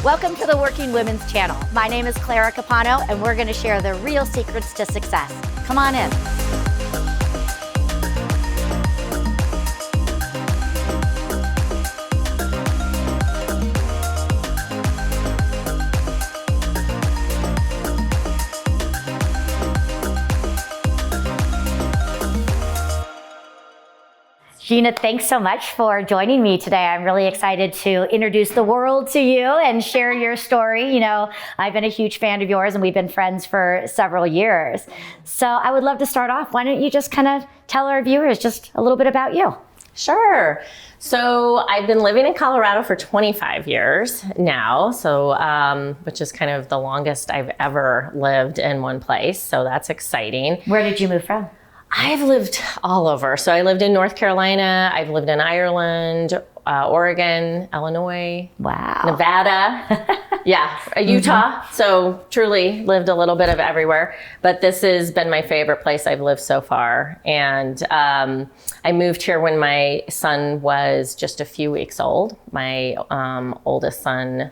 Welcome to the Working Women's Channel. My name is Clara Capano, and we're going to share the real secrets to success. Come on in. Gina, thanks so much for joining me today. I'm really excited to introduce the world to you and share your story. You know, I've been a huge fan of yours and we've been friends for several years. So I would love to start off. Why don't you just kind of tell our viewers just a little bit about you? Sure. So I've been living in Colorado for 25 years now, which is kind of the longest I've ever lived in one place. So that's exciting. Where did you move from? I've lived all over. So I lived in North Carolina, I've lived in Ireland, Oregon, Illinois, wow, Nevada, Utah. So truly lived a little bit of everywhere, but this has been my favorite place I've lived so far. And I moved here when my son was just a few weeks old, my oldest son,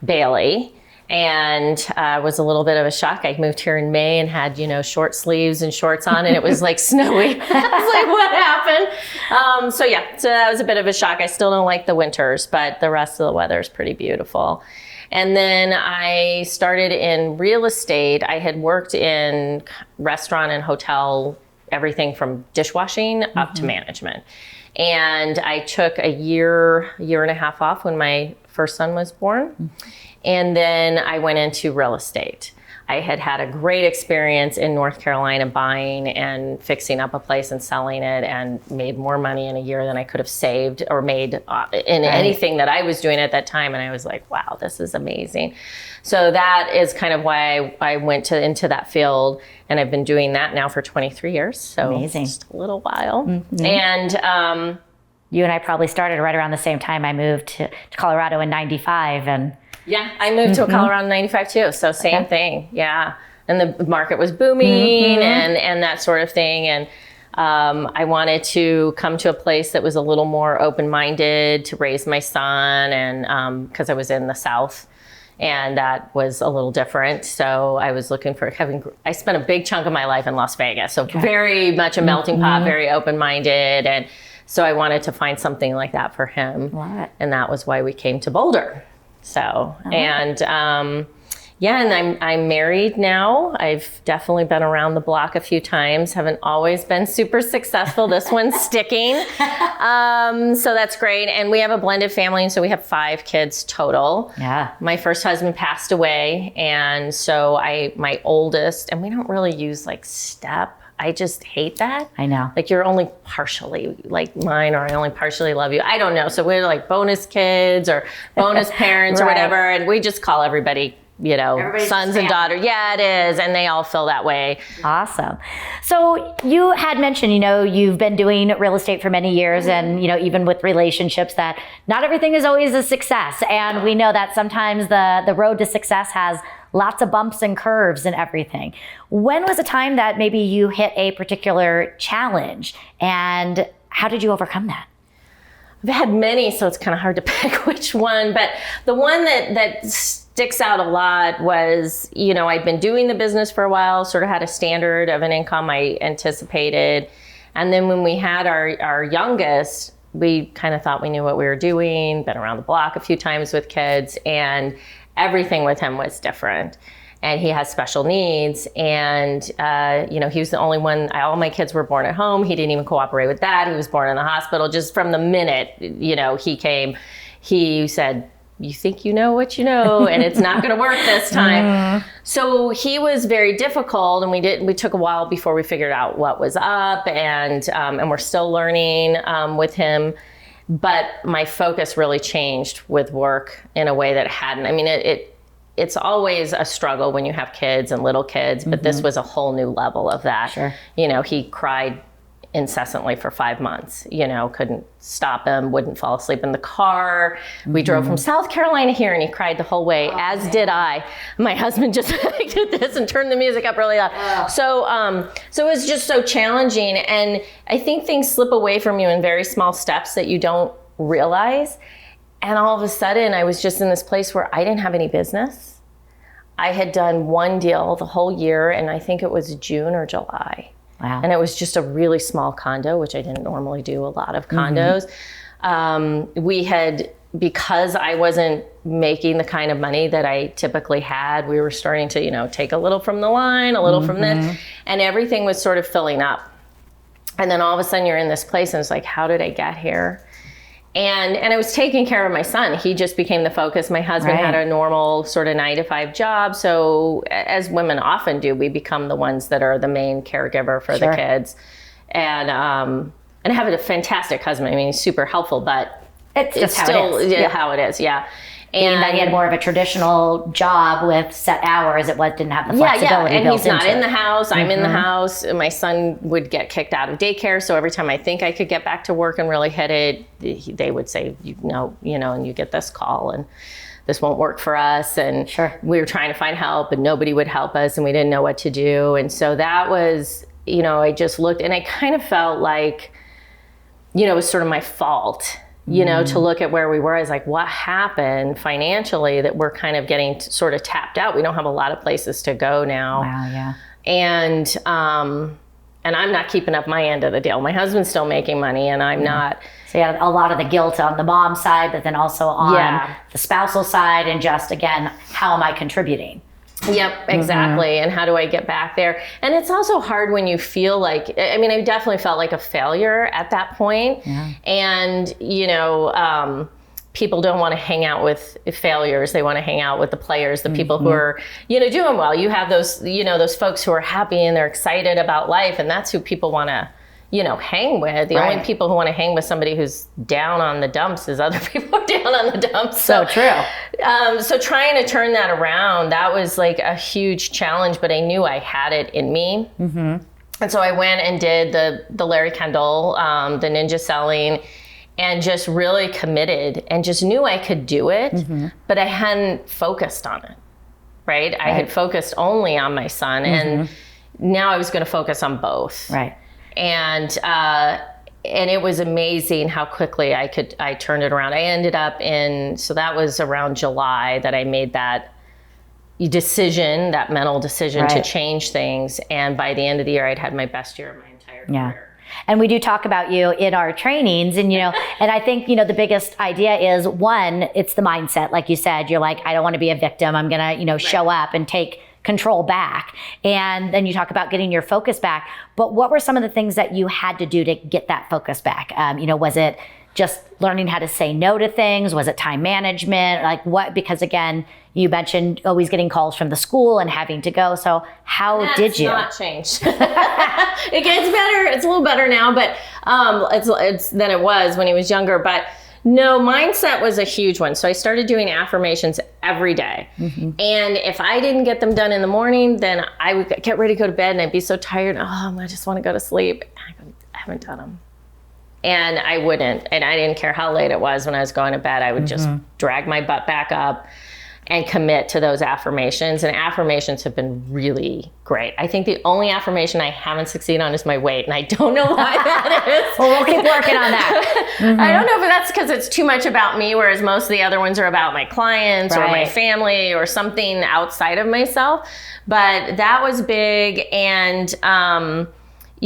Bailey. And was a little bit of a shock. I moved here in May and had, short sleeves and shorts on, and it was like snowy. I was like, what happened? So that was a bit of a shock. I still don't like the winters, but the rest of the weather is pretty beautiful. And then I started in real estate. I had worked in restaurant and hotel, everything from dishwashing up to management. And I took a year and a half off when my first son was born. And then I went into real estate. I had a great experience in North Carolina buying and fixing up a place and selling it, and made more money in a year than I could have saved or made in anything that I was doing at that time. And I was like, wow, this is amazing. So that is kind of why I went into that field, and I've been doing that now for 23 years. So amazing. Just a little while. Mm-hmm. And you and I probably started right around the same time. I moved to Colorado in 95, and yeah, I moved to Colorado in 95 too. So same thing. Yeah. And the market was booming and that sort of thing. And I wanted to come to a place that was a little more open-minded to raise my son, and because I was in the South, and that was a little different. So I was looking for I spent a big chunk of my life in Las Vegas. So very much a melting pot, very open-minded. And so I wanted to find something like that for him. And that was why we came to Boulder. So, and I'm married now. I've definitely been around the block a few times. Haven't always been super successful. This one's sticking. So that's great. And we have a blended family. And so we have 5 kids total. Yeah. My first husband passed away. And so my oldest, and we don't really use like step. I just hate that. I know. Like you're only partially like mine, or I only partially love you. I don't know. So we're like bonus kids or bonus parents or whatever. And we just call everybody, everybody's sons and daughters. Yeah, it is. And they all feel that way. Awesome. So you had mentioned, you've been doing real estate for many years, and, even with relationships, that not everything is always a success. And we know that sometimes the road to success has lots of bumps and curves and everything. When was a time that maybe you hit a particular challenge, and how did you overcome that? I've had many, so it's kind of hard to pick which one, but the one that sticks out a lot was, I'd been doing the business for a while, sort of had a standard of an income I anticipated. And then when we had our youngest, we kind of thought we knew what we were doing, been around the block a few times with kids, and everything with him was different. And he has special needs. And, he was the only one, all my kids were born at home. He didn't even cooperate with that. He was born in the hospital. Just from the minute, he came, he said, you think you know what you know, and it's not going to work this time. So he was very difficult, and we took a while before we figured out what was up, and we're still learning with him. But my focus really changed with work in a way that it hadn't. I mean, it's always a struggle when you have kids and little kids, but this was a whole new level of that. Sure. He cried incessantly for 5 months, couldn't stop him, wouldn't fall asleep in the car. We drove from South Carolina here, and he cried the whole way, as did I. My husband just did this and turned the music up really loud. So it was just so challenging. And I think things slip away from you in very small steps that you don't realize. And all of a sudden I was just in this place where I didn't have any business. I had done one deal the whole year, and I think it was June or July. Wow. And it was just a really small condo, which I didn't normally do a lot of condos. We had, because I wasn't making the kind of money that I typically had, we were starting to, take a little from the line, a little from this, and everything was sort of filling up. And then all of a sudden you're in this place and it's like, how did I get here? And I was taking care of my son. He just became the focus. My husband had a normal sort of 9-to-5 job. So as women often do, we become the ones that are the main caregiver for the kids. And I have a fantastic husband. I mean, he's super helpful, but it's still how it is. Yeah. And that he had more of a traditional job with set hours, didn't have the flexibility and built he's not into in the it. house. I'm in the house. My son would get kicked out of daycare, so every time I think I could get back to work and really hit it, they would say, no, and you get this call, and this won't work for us. And we were trying to find help, and nobody would help us, and we didn't know what to do. And so that was, I just looked, and I kind of felt like, it was sort of my fault. To look at where we were. I was like, what happened financially that we're kind of getting sort of tapped out? We don't have a lot of places to go now. Wow, yeah. And I'm not keeping up my end of the deal. My husband's still making money, and I'm not. So you had a lot of the guilt on the mom side, but then also on the spousal side, and just, again, how am I contributing? Yep, exactly. And how do I get back there? And it's also hard when you feel like, I definitely felt like a failure at that point. Yeah. And, people don't want to hang out with failures. They want to hang out with the players, the people who are, doing well. You have those, those folks who are happy and they're excited about life. And that's who people want to, hang with. The only people who want to hang with somebody who's down on the dumps is other people who are down on the dumps. So true. So trying to turn that around, that was like a huge challenge, but I knew I had it in me. And so I went and did the Larry Kendall, the ninja selling, and just really committed and just knew I could do it, but I hadn't focused on it, right? I had focused only on my son, and now I was going to focus on both. Right. And it was amazing how quickly I turned it around. I ended up so that was around July that I made that decision, that mental decision to change things. And by the end of the year, I'd had my best year of my entire career. And we do talk about you in our trainings, and, and I think, the biggest idea is, one, it's the mindset. Like you said, you're like, I don't want to be a victim. I'm going to, show up and take control back. And then you talk about getting your focus back. But what were some of the things that you had to do to get that focus back? Was it just learning how to say no to things? Was it time management? Like what? Because again, you mentioned always getting calls from the school and having to go. So how did you? That's not changed. It gets better. It's a little better now, but it's than it was when he was younger. But no, mindset was a huge one. So I started doing affirmations every day. And if I didn't get them done in the morning, then I would get ready to go to bed and I'd be so tired. I just want to go to sleep. I haven't done them. And I wouldn't. And I didn't care how late it was when I was going to bed. I would just drag my butt back up and commit to those affirmations. And affirmations have been really great. I think the only affirmation I haven't succeeded on is my weight. And I don't know why that is. Well, we'll keep working on that. I don't know if that's because it's too much about me, whereas most of the other ones are about my clients or my family or something outside of myself. But that was big. And,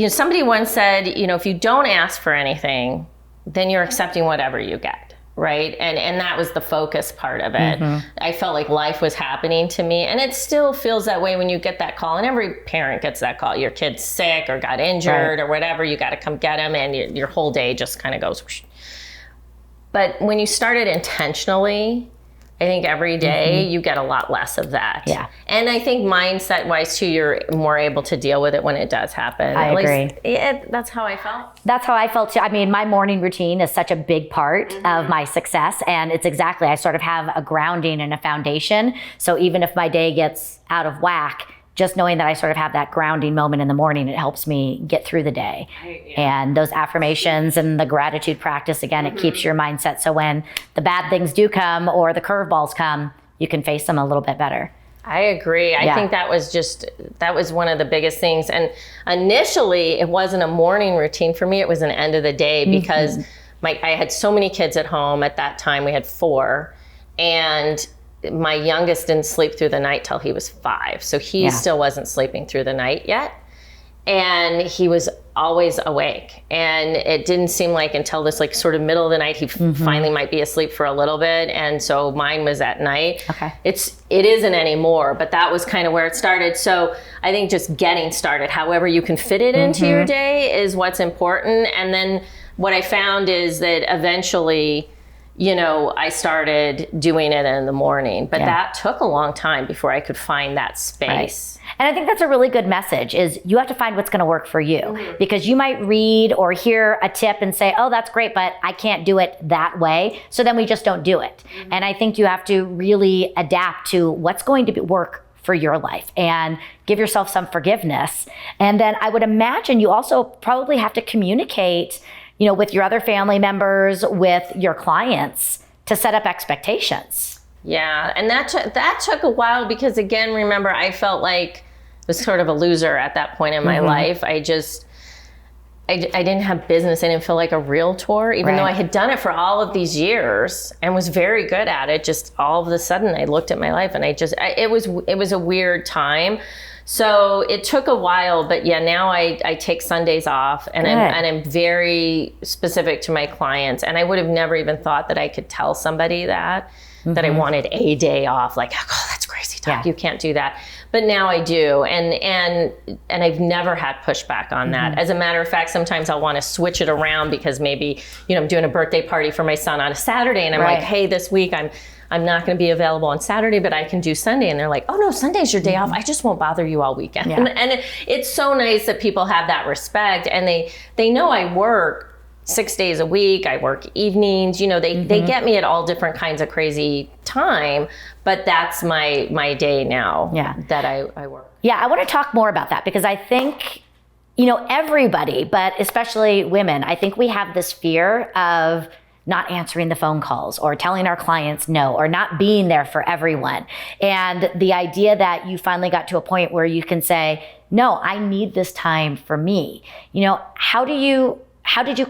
somebody once said, if you don't ask for anything, then you're accepting whatever you get. Right. And that was the focus part of it. I felt like life was happening to me, and it still feels that way when you get that call, and every parent gets that call. Your kid's sick or got injured or whatever, you got to come get them, and your whole day just kind of goes whoosh. But when you start it intentionally, I think every day you get a lot less of that. Yeah. And I think mindset wise too, you're more able to deal with it when it does happen. I agree. That's how I felt. That's how I felt too. I mean, my morning routine is such a big part of my success. And it's exactly, I sort of have a grounding and a foundation. So even if my day gets out of whack, just knowing that I sort of have that grounding moment in the morning, it helps me get through the day. And those affirmations and the gratitude practice, again, it keeps your mindset. So when the bad things do come or the curveballs come, you can face them a little bit better. I agree. I think that was one of the biggest things. And initially it wasn't a morning routine for me. It was an end of the day because I had so many kids at home at that time. We had 4, and my youngest didn't sleep through the night till he was 5. So he still wasn't sleeping through the night yet. And he was always awake. And it didn't seem like until this like sort of middle of the night, he finally might be asleep for a little bit. And so mine was at night. Okay. It isn't anymore, but that was kind of where it started. So I think just getting started, however you can fit it into your day, is what's important. And then what I found is that eventually, you know, I started doing it in the morning, but that took a long time before I could find that space. Right. And I think that's a really good message, is you have to find what's going to work for you, because you might read or hear a tip and say, oh, that's great, but I can't do it that way. So then we just don't do it. And I think you have to really adapt to what's going to work for your life and give yourself some forgiveness. And then I would imagine you also probably have to communicate, you know, with your other family members, with your clients, to set up expectations. Yeah, and that took a while, because again, remember, I felt like I was sort of a loser at that point in my life. I didn't have business. I didn't feel like a realtor, even though I had done it for all of these years and was very good at it. Just all of a sudden, I looked at my life and it was a weird time. So it took a while, but yeah, now I take Sundays off, and I'm very specific to my clients. And I would have never even thought that I could tell somebody that I wanted a day off. Like, oh, that's crazy talk. You can't do that. But now I do, and I've never had pushback on that. As a matter of fact, sometimes I'll want to switch it around, because maybe, you know, I'm doing a birthday party for my son on a Saturday, and I'm like, hey, this week I'm not going to be available on Saturday, but I can do Sunday. And they're like, oh no, Sunday's your day off. I just won't bother you all weekend. And it's so nice that people have that respect, and they know I work 6 days a week. I work evenings, you know, they get me at all different kinds of crazy time, but that's my day now that I work. Yeah, I want to talk more about that, because I think, you know, everybody, but especially women, I think we have this fear of not answering the phone calls, or telling our clients no, or not being there for everyone. And the idea that you finally got to a point where you can say, no, I need this time for me. You know, how did you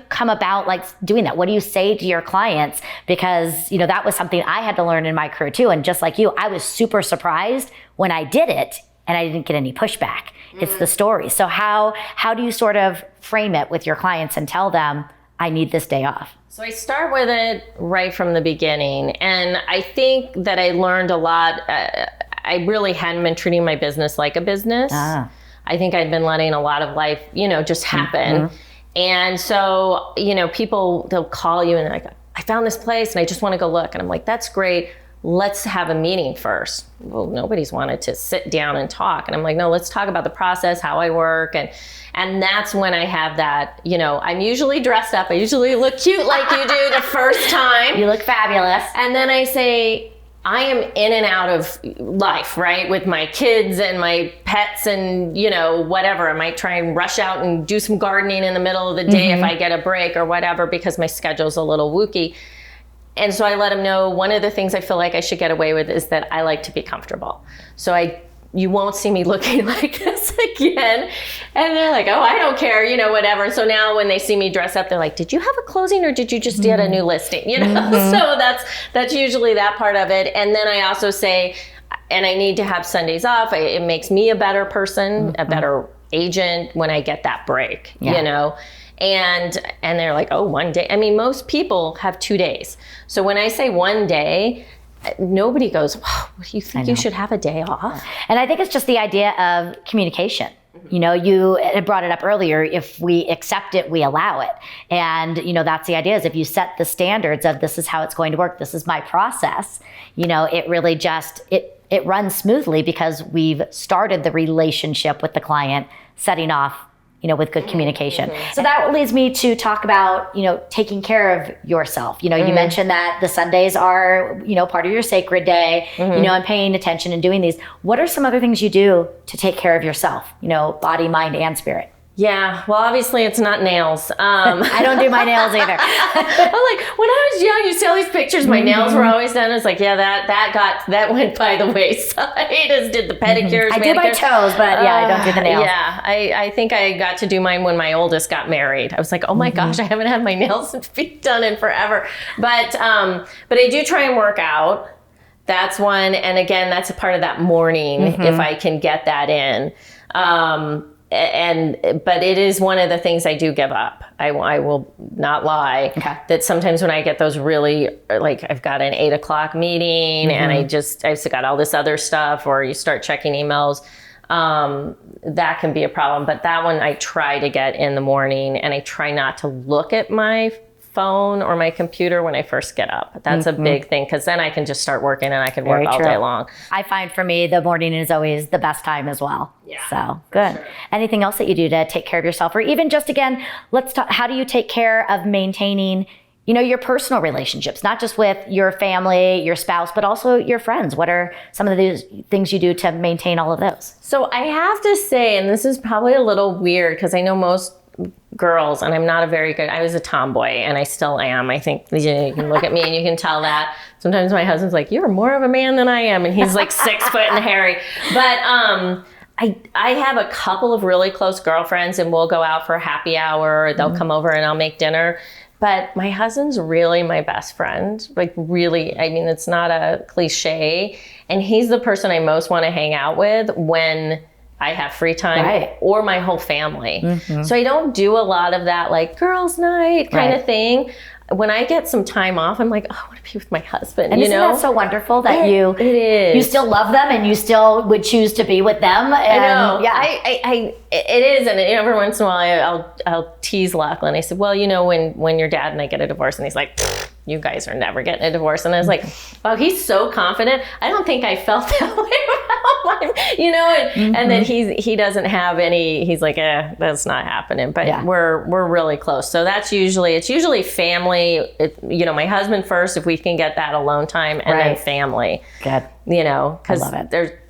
come about like doing that? What do you say to your clients? Because, you know, that was something I had to learn in my career too. And just like you, I was super surprised when I did it and I didn't get any pushback. It's the story. So how do you sort of frame it with your clients and tell them, I need this day off? So I start with it right from the beginning. And I think that I learned a lot. I really hadn't been treating my business like a business. I think I'd been letting a lot of life, you know, just happen. And so, you know, they'll call you and they're like, I found this place and I just want to go look. And I'm like, that's great. Let's have a meeting first. Well, nobody's wanted to sit down and talk. And I'm like, no, let's talk about the process, how I work. And that's when I have that, you know, I'm usually dressed up. I usually look cute like you do the first time. You look fabulous. And then I say, I am in and out of life, right? With my kids and my pets and, you know, whatever. I might try and rush out and do some gardening in the middle of the day if I get a break or whatever, because my schedule's a little wooky. And so I let them know, one of the things I feel like I should get away with is that I like to be comfortable. So you won't see me looking like this again. And they're like, oh, I don't care, you know, whatever. So now when they see me dress up, they're like, did you have a closing or did you just get a new listing? You know, so that's usually that part of it. And then I also say, and I need to have Sundays off. It makes me a better person, a better agent when I get that break, you know? And they're like, oh, 1 day. I mean, most people have 2 days. So when I say 1 day, nobody goes, wow, you think you should have a day off? And I think it's just the idea of communication. You know, you had brought it up earlier. If we accept it, we allow it. And, you know, that's the idea, is if you set the standards of this is how it's going to work, this is my process, you know, it really just, it runs smoothly, because we've started the relationship with the client, setting off, you know, with good communication. So that leads me to talk about, you know, taking care of yourself. You know, you mentioned that the Sundays are, you know, part of your sacred day, you know, and paying attention and doing these. What are some other things you do to take care of yourself, you know, body, mind, and spirit? Yeah, well, obviously it's not nails. I don't do my nails either. I'm like, when I was young, you see all these pictures, my nails were always done. It's like, yeah, that went by the wayside, as did the pedicures, I do my toes, but yeah, I don't do the nails. Yeah, I think I got to do mine when my oldest got married. I was like, oh my gosh, I haven't had my nails and feet done in forever. But I do try and work out. That's one. And again, that's a part of that morning, if I can get that in. But it is one of the things I do give up. I will not lie. Okay. That sometimes when I get those really, like, I've got an 8 o'clock meeting and I've still got all this other stuff, or you start checking emails, that can be a problem. But that one I try to get in the morning, and I try not to look at my phone or my computer when I first get up. That's a big thing, because then I can just start working and I can work all day long. I find for me, the morning is always the best time as well. Yeah, so good. Sure. Anything else that you do to take care of yourself, or even just, again, let's talk, how do you take care of maintaining, your personal relationships, not just with your family, your spouse, but also your friends? What are some of the things you do to maintain all of those? So I have to say, and this is probably a little weird, because I know most girls, and I'm not I was a tomboy, and I still am. I think you can look at me and you can tell that. Sometimes my husband's like, you're more of a man than I am, and he's like 6 foot and hairy. But I have a couple of really close girlfriends, and we'll go out for a happy hour, or they'll come over and I'll make dinner. But my husband's really my best friend. Like, really, I mean, it's not a cliche. And he's the person I most want to hang out with when I have free time, or my whole family. So I don't do a lot of that, like, girls' night kind of thing. When I get some time off, I'm like, oh, I want to be with my husband. And isn't that so wonderful that it is. You still love them and you still would choose to be with them? And, I know. Yeah. It is. And every once in a while I'll tease Lachlan. I said, well, when your dad and I get a divorce, and he's like, you guys are never getting a divorce. And I was like, wow, he's so confident. I don't think I felt that way about him, and then he doesn't have any, he's like, that's not happening. But we're really close. So it's usually family, my husband first, if we can get that alone time, and then family. Good. Because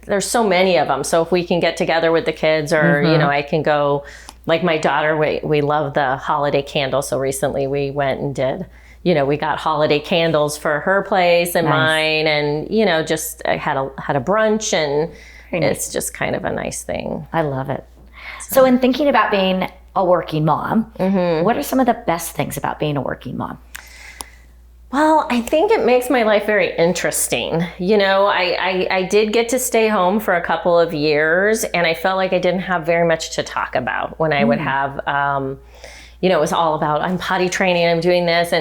there's so many of them. So if we can get together with the kids, or, I can go, like my daughter, we love the holiday candles. So recently we went and did, we got holiday candles for her place and mine, and just I had a brunch, and it's just kind of a nice thing. I love it. So in thinking about being a working mom, what are some of the best things about being a working mom? Well, I think it makes my life very interesting. I did get to stay home for a couple of years, and I felt like I didn't have very much to talk about when I would have, it was all about, I'm potty training, I'm doing this,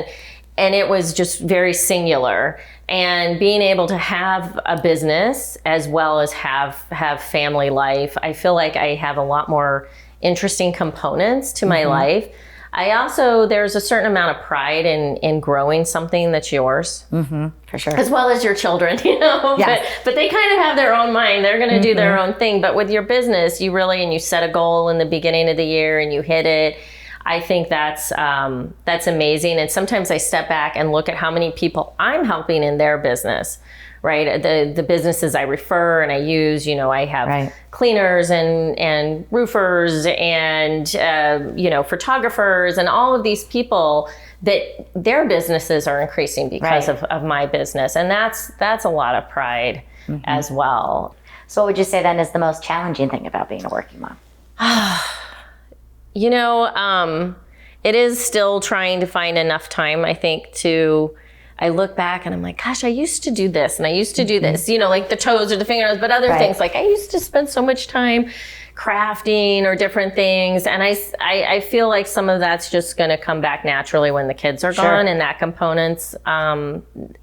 and it was just very singular. And being able to have a business as well as have family life, I feel like I have a lot more interesting components to my life. There's a certain amount of pride in growing something that's yours. For sure. As well as your children, Yes. But they kind of have their own mind. They're going to do their own thing. But with your business, you set a goal in the beginning of the year and you hit it. I think that's amazing. And sometimes I step back and look at how many people I'm helping in their business, right? The businesses I refer and I use, I have cleaners and roofers and, photographers, and all of these people that their businesses are increasing because of my business. And that's a lot of pride as well. So what would you say then is the most challenging thing about being a working mom? It is still trying to find enough time, I think, I look back and I'm like, gosh, I used to do this and I used to do this, like the toes or the fingernails, but other things, like I used to spend so much time crafting or different things. And I feel like some of that's just going to come back naturally when the kids are gone, and that component's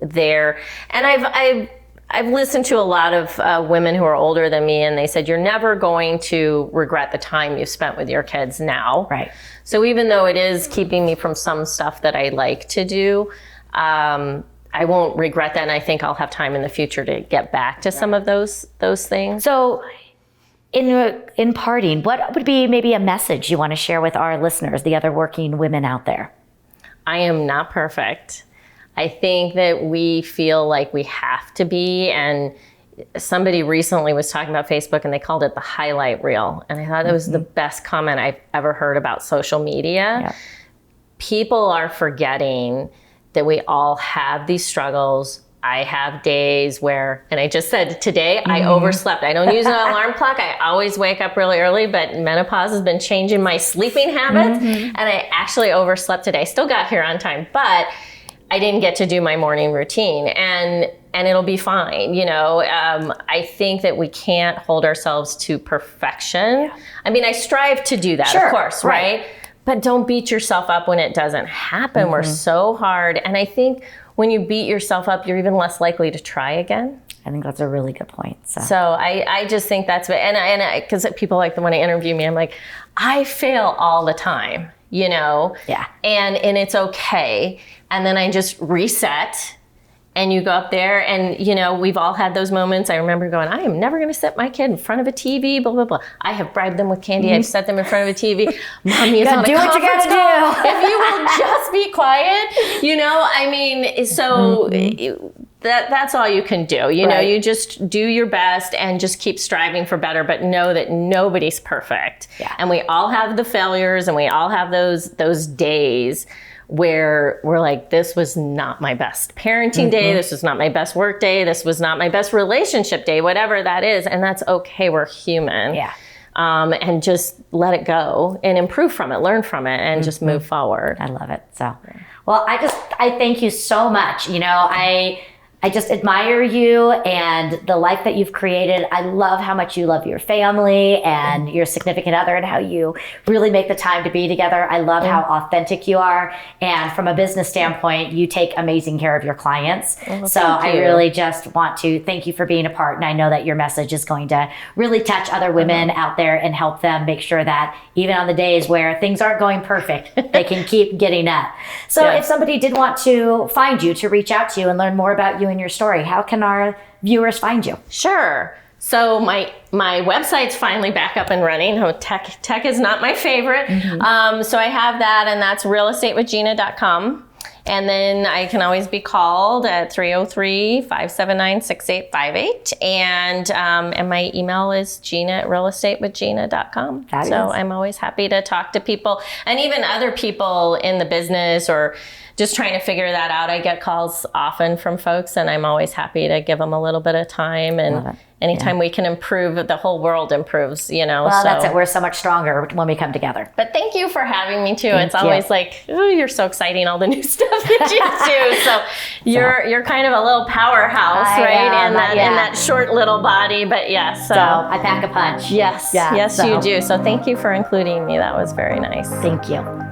there. And I've listened to a lot of women who are older than me, and they said, you're never going to regret the time you spent with your kids now. Right. So even though it is keeping me from some stuff that I like to do, I won't regret that. And I think I'll have time in the future to get back to some of those things. So in parting, what would be maybe a message you want to share with our listeners, the other working women out there? I am not perfect. I think that we feel like we have to be, and somebody recently was talking about Facebook and they called it the highlight reel. And I thought that was the best comment I've ever heard about social media. Yeah. People are forgetting that we all have these struggles. I have days where, and I just said today, I overslept. I don't use an alarm clock. I always wake up really early, but menopause has been changing my sleeping habits. And I actually overslept today. Still got here on time, but I didn't get to do my morning routine, and it'll be fine. I think that we can't hold ourselves to perfection. Yeah. I mean, I strive to do that, sure, of course, right? But don't beat yourself up when it doesn't happen. We're so hard. And I think when you beat yourself up, you're even less likely to try again. I think that's a really good point. So I just think that's what, and because people like the one to interview me, I'm like, I fail all the time, Yeah. And it's okay. And then I just reset. And you go up there and, we've all had those moments. I remember going, I am never going to set my kid in front of a TV, blah, blah, blah. I have bribed them with candy. I've set them in front of a TV. Mommy is on a do what you conference gotta call. If you will just be quiet, so that's all you can do. You just do your best and just keep striving for better, but know that nobody's perfect. Yeah. And we all have the failures and we all have those days where we're like, this was not my best parenting day. This was not my best work day. This was not my best relationship day, whatever that is. And that's okay. We're human. Yeah. And just let it go and improve from it, learn from it, and just move forward. I love it. So, well, I thank you so much. I just admire you and the life that you've created. I love how much you love your family and your significant other and how you really make the time to be together. I love how authentic you are. And from a business standpoint, you take amazing care of your clients. So I really just want to thank you for being a part. And I know that your message is going to really touch other women out there and help them make sure that even on the days where things aren't going perfect, they can keep getting up. So if somebody did want to find you, to reach out to you and learn more about you and your story, how can our viewers find you? Sure. So my website's finally back up and running. Oh, tech is not my favorite. So I have that, and that's realestatewithgina.com. And then I can always be called at 303-579-6858. And my email is gina@realestatewithgina.com. So I'm always happy to talk to people, and even other people in the business or just trying to figure that out. I get calls often from folks, and I'm always happy to give them a little bit of time. And anytime we can improve, the whole world improves, Well, that's it. We're so much stronger when we come together. But thank you for having me too. It's always like, oh, you're so exciting, all the new stuff that you do. So you're kind of a little powerhouse, right? In that short little body. But yes. So I pack a punch. Yes. You do. So thank you for including me. That was very nice. Thank you.